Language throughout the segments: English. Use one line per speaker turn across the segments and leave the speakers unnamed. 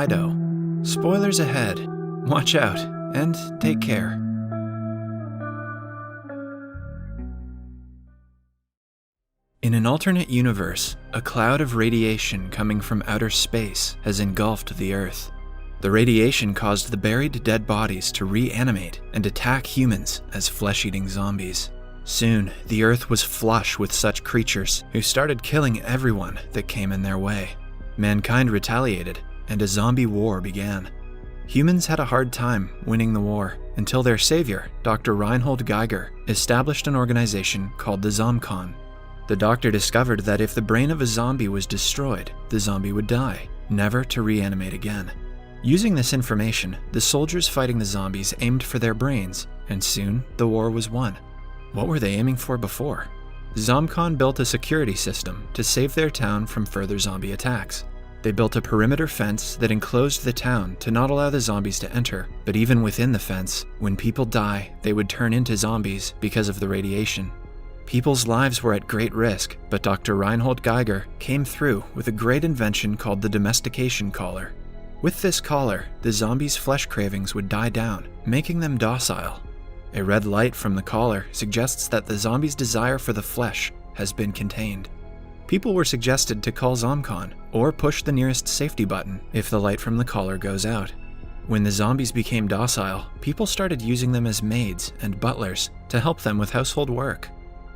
Fido. Spoilers ahead. Watch out and take care. In an alternate universe, a cloud of radiation coming from outer space has engulfed the Earth. The radiation caused the buried dead bodies to reanimate and attack humans as flesh-eating zombies. Soon, the Earth was flush with such creatures who started killing everyone that came in their way. Mankind retaliated, and a zombie war began. Humans had a hard time winning the war until their savior, Dr. Reinhold Geiger, established an organization called the Zomcon. The doctor discovered that if the brain of a zombie was destroyed, the zombie would die, never to reanimate again. Using this information, the soldiers fighting the zombies aimed for their brains, and soon the war was won. What were they aiming for before? Zomcon built a security system to save their town from further zombie attacks. They built a perimeter fence that enclosed the town to not allow the zombies to enter, but even within the fence, when people die, they would turn into zombies because of the radiation. People's lives were at great risk, but Dr. Reinhold Geiger came through with a great invention called the domestication collar. With this collar, the zombies' flesh cravings would die down, making them docile. A red light from the collar suggests that the zombies' desire for the flesh has been contained. People were suggested to call Zomcon or push the nearest safety button if the light from the collar goes out. When the zombies became docile, people started using them as maids and butlers to help them with household work.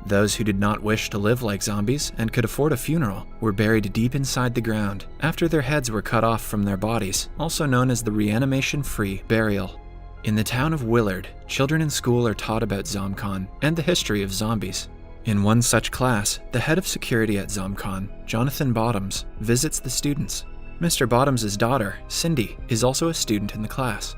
Those who did not wish to live like zombies and could afford a funeral were buried deep inside the ground after their heads were cut off from their bodies, also known as the reanimation-free burial. In the town of Willard, children in school are taught about Zomcon and the history of zombies. In one such class, the head of security at Zomcon, Jonathan Bottoms, visits the students. Mr. Bottoms' daughter, Cindy, is also a student in the class.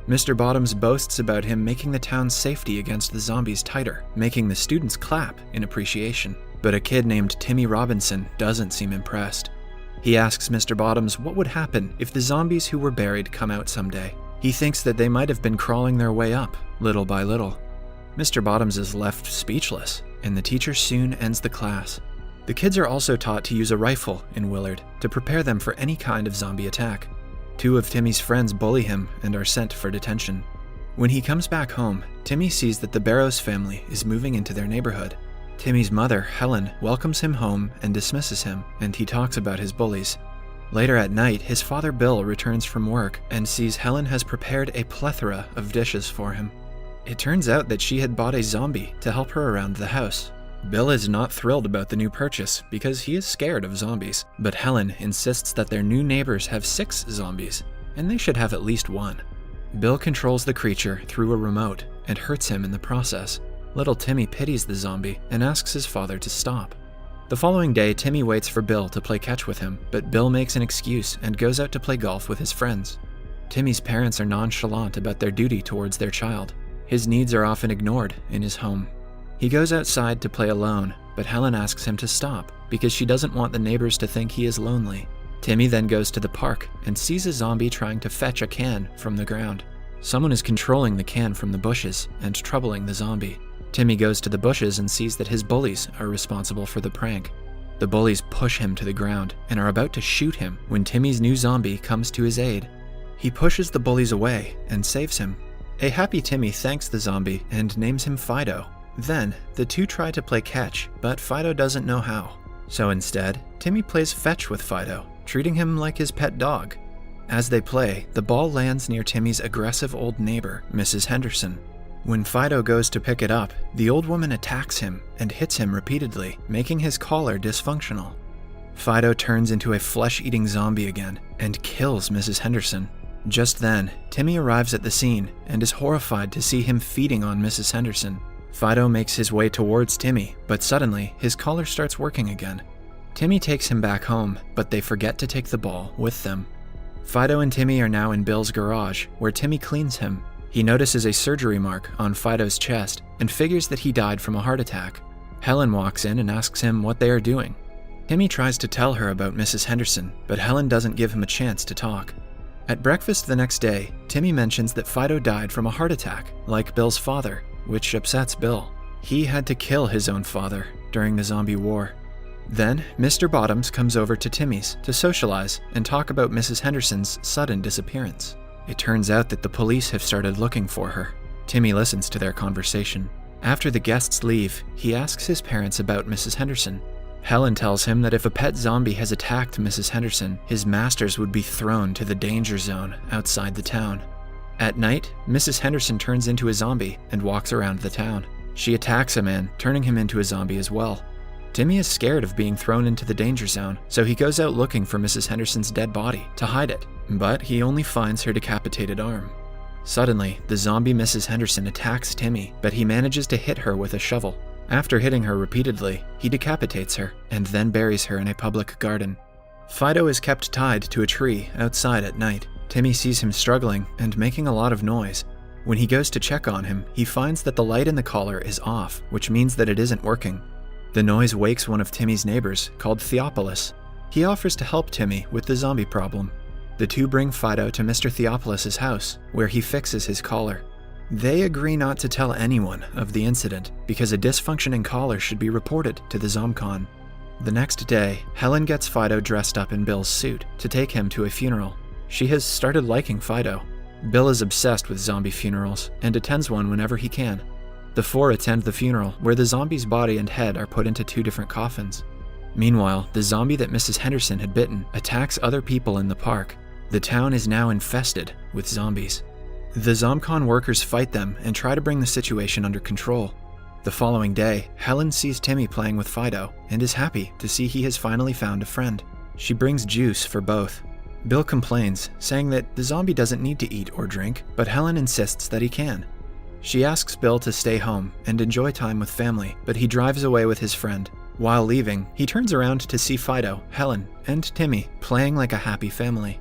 Mr. Bottoms boasts about him making the town's safety against the zombies tighter, making the students clap in appreciation. But a kid named Timmy Robinson doesn't seem impressed. He asks Mr. Bottoms what would happen if the zombies who were buried come out someday. He thinks that they might have been crawling their way up, little by little. Mr. Bottoms is left speechless, and the teacher soon ends the class. The kids are also taught to use a rifle in Willard to prepare them for any kind of zombie attack. 2 of Timmy's friends bully him and are sent for detention. When he comes back home, Timmy sees that the Barrows family is moving into their neighborhood. Timmy's mother, Helen, welcomes him home and dismisses him, and he talks about his bullies. Later at night, his father Bill returns from work and sees Helen has prepared a plethora of dishes for him. It turns out that she had bought a zombie to help her around the house. Bill is not thrilled about the new purchase because he is scared of zombies, but Helen insists that their new neighbors have 6 zombies, and they should have at least 1. Bill controls the creature through a remote and hurts him in the process. Little Timmy pities the zombie and asks his father to stop. The following day, Timmy waits for Bill to play catch with him, but Bill makes an excuse and goes out to play golf with his friends. Timmy's parents are nonchalant about their duty towards their child. His needs are often ignored in his home. He goes outside to play alone, but Helen asks him to stop because she doesn't want the neighbors to think he is lonely. Timmy then goes to the park and sees a zombie trying to fetch a can from the ground. Someone is controlling the can from the bushes and troubling the zombie. Timmy goes to the bushes and sees that his bullies are responsible for the prank. The bullies push him to the ground and are about to shoot him when Timmy's new zombie comes to his aid. He pushes the bullies away and saves him. A happy Timmy thanks the zombie and names him Fido. Then, the two try to play catch, but Fido doesn't know how. So instead, Timmy plays fetch with Fido, treating him like his pet dog. As they play, the ball lands near Timmy's aggressive old neighbor, Mrs. Henderson. When Fido goes to pick it up, the old woman attacks him and hits him repeatedly, making his collar dysfunctional. Fido turns into a flesh-eating zombie again and kills Mrs. Henderson. Just then, Timmy arrives at the scene and is horrified to see him feeding on Mrs. Henderson. Fido makes his way towards Timmy, but suddenly his collar starts working again. Timmy takes him back home, but they forget to take the ball with them. Fido and Timmy are now in Bill's garage, where Timmy cleans him. He notices a surgery mark on Fido's chest and figures that he died from a heart attack. Helen walks in and asks him what they are doing. Timmy tries to tell her about Mrs. Henderson, but Helen doesn't give him a chance to talk. At breakfast the next day, Timmy mentions that Fido died from a heart attack, like Bill's father, which upsets Bill. He had to kill his own father during the zombie war. Then, Mr. Bottoms comes over to Timmy's to socialize and talk about Mrs. Henderson's sudden disappearance. It turns out that the police have started looking for her. Timmy listens to their conversation. After the guests leave, he asks his parents about Mrs. Henderson. Helen tells him that if a pet zombie has attacked Mrs. Henderson, his masters would be thrown to the danger zone outside the town. At night, Mrs. Henderson turns into a zombie and walks around the town. She attacks a man, turning him into a zombie as well. Timmy is scared of being thrown into the danger zone, so he goes out looking for Mrs. Henderson's dead body to hide it, but he only finds her decapitated arm. Suddenly, the zombie Mrs. Henderson attacks Timmy, but he manages to hit her with a shovel. After hitting her repeatedly, he decapitates her and then buries her in a public garden. Fido is kept tied to a tree outside at night. Timmy sees him struggling and making a lot of noise. When he goes to check on him, he finds that the light in the collar is off, which means that it isn't working. The noise wakes one of Timmy's neighbors, called Theopolis. He offers to help Timmy with the zombie problem. The two bring Fido to Mr. Theopolis' house, where he fixes his collar. They agree not to tell anyone of the incident, because a dysfunctioning collar should be reported to the ZomCon. The next day, Helen gets Fido dressed up in Bill's suit to take him to a funeral. She has started liking Fido. Bill is obsessed with zombie funerals and attends one whenever he can. The four attend the funeral, where the zombie's body and head are put into two different coffins. Meanwhile, the zombie that Mrs. Henderson had bitten attacks other people in the park. The town is now infested with zombies. The ZomCon workers fight them and try to bring the situation under control. The following day, Helen sees Timmy playing with Fido and is happy to see he has finally found a friend. She brings juice for both. Bill complains, saying that the zombie doesn't need to eat or drink, but Helen insists that he can. She asks Bill to stay home and enjoy time with family, but he drives away with his friend. While leaving, he turns around to see Fido, Helen, and Timmy playing like a happy family.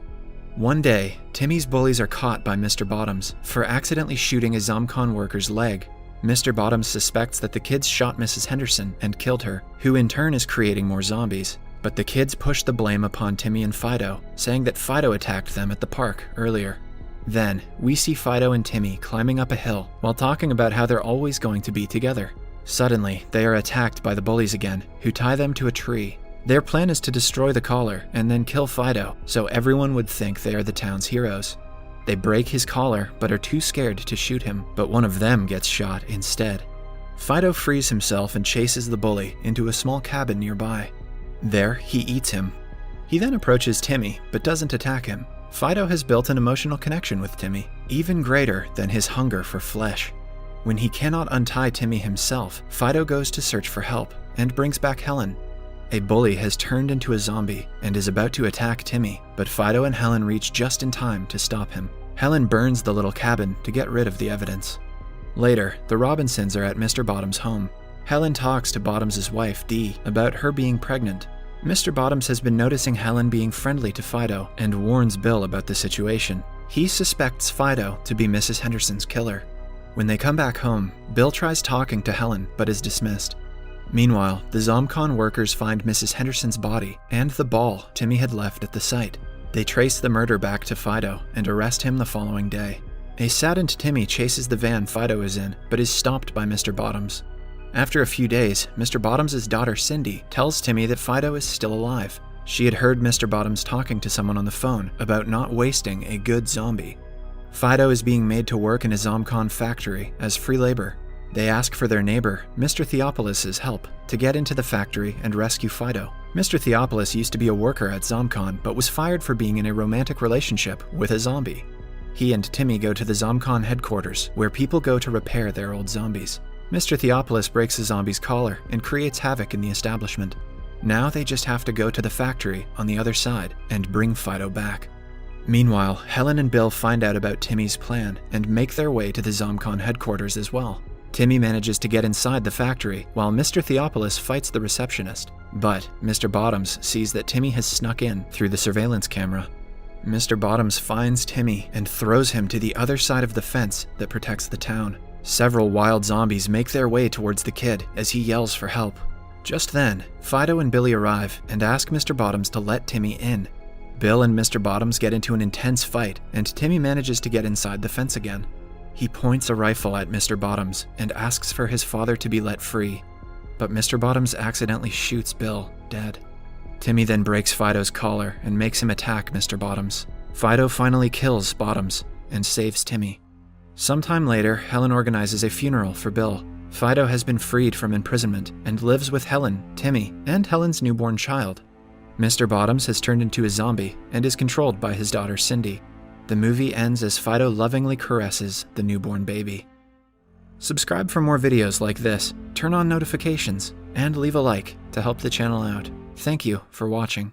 One day, Timmy's bullies are caught by Mr. Bottoms for accidentally shooting a ZomCon worker's leg. Mr. Bottoms suspects that the kids shot Mrs. Henderson and killed her, who in turn is creating more zombies. But the kids push the blame upon Timmy and Fido, saying that Fido attacked them at the park earlier. Then, we see Fido and Timmy climbing up a hill while talking about how they're always going to be together. Suddenly, they are attacked by the bullies again, who tie them to a tree. Their plan is to destroy the collar and then kill Fido, so everyone would think they are the town's heroes. They break his collar, but are too scared to shoot him, but one of them gets shot instead. Fido frees himself and chases the bully into a small cabin nearby. There, he eats him. He then approaches Timmy, but doesn't attack him. Fido has built an emotional connection with Timmy, even greater than his hunger for flesh. When he cannot untie Timmy himself, Fido goes to search for help and brings back Helen. A bully has turned into a zombie and is about to attack Timmy, but Fido and Helen reach just in time to stop him. Helen burns the little cabin to get rid of the evidence. Later, the Robinsons are at Mr. Bottoms' home. Helen talks to Bottoms' wife, Dee, about her being pregnant. Mr. Bottoms has been noticing Helen being friendly to Fido and warns Bill about the situation. He suspects Fido to be Mrs. Henderson's killer. When they come back home, Bill tries talking to Helen but is dismissed. Meanwhile, the ZomCon workers find Mrs. Henderson's body and the ball Timmy had left at the site. They trace the murder back to Fido and arrest him the following day. A saddened Timmy chases the van Fido is in but is stopped by Mr. Bottoms. After a few days, Mr. Bottoms' daughter Cindy tells Timmy that Fido is still alive. She had heard Mr. Bottoms talking to someone on the phone about not wasting a good zombie. Fido is being made to work in a ZomCon factory as free labor. They ask for their neighbor, Mr. Theopolis' help to get into the factory and rescue Fido. Mr. Theopolis used to be a worker at ZomCon but was fired for being in a romantic relationship with a zombie. He and Timmy go to the ZomCon headquarters, where people go to repair their old zombies. Mr. Theopolis breaks a zombie's collar and creates havoc in the establishment. Now they just have to go to the factory on the other side and bring Fido back. Meanwhile, Helen and Bill find out about Timmy's plan and make their way to the ZomCon headquarters as well. Timmy manages to get inside the factory while Mr. Theopolis fights the receptionist. But Mr. Bottoms sees that Timmy has snuck in through the surveillance camera. Mr. Bottoms finds Timmy and throws him to the other side of the fence that protects the town. Several wild zombies make their way towards the kid as he yells for help. Just then, Fido and Billy arrive and ask Mr. Bottoms to let Timmy in. Bill and Mr. Bottoms get into an intense fight, and Timmy manages to get inside the fence again. He points a rifle at Mr. Bottoms and asks for his father to be let free. but Mr. Bottoms accidentally shoots Bill, dead. Timmy then breaks Fido's collar and makes him attack Mr. Bottoms. Fido finally kills Bottoms and saves Timmy. Sometime later, Helen organizes a funeral for Bill. Fido has been freed from imprisonment and lives with Helen, Timmy, and Helen's newborn child. Mr. Bottoms has turned into a zombie and is controlled by his daughter Cindy. The movie ends as Fido lovingly caresses the newborn baby. Subscribe for more videos like this, turn on notifications, and leave a like to help the channel out. Thank you for watching.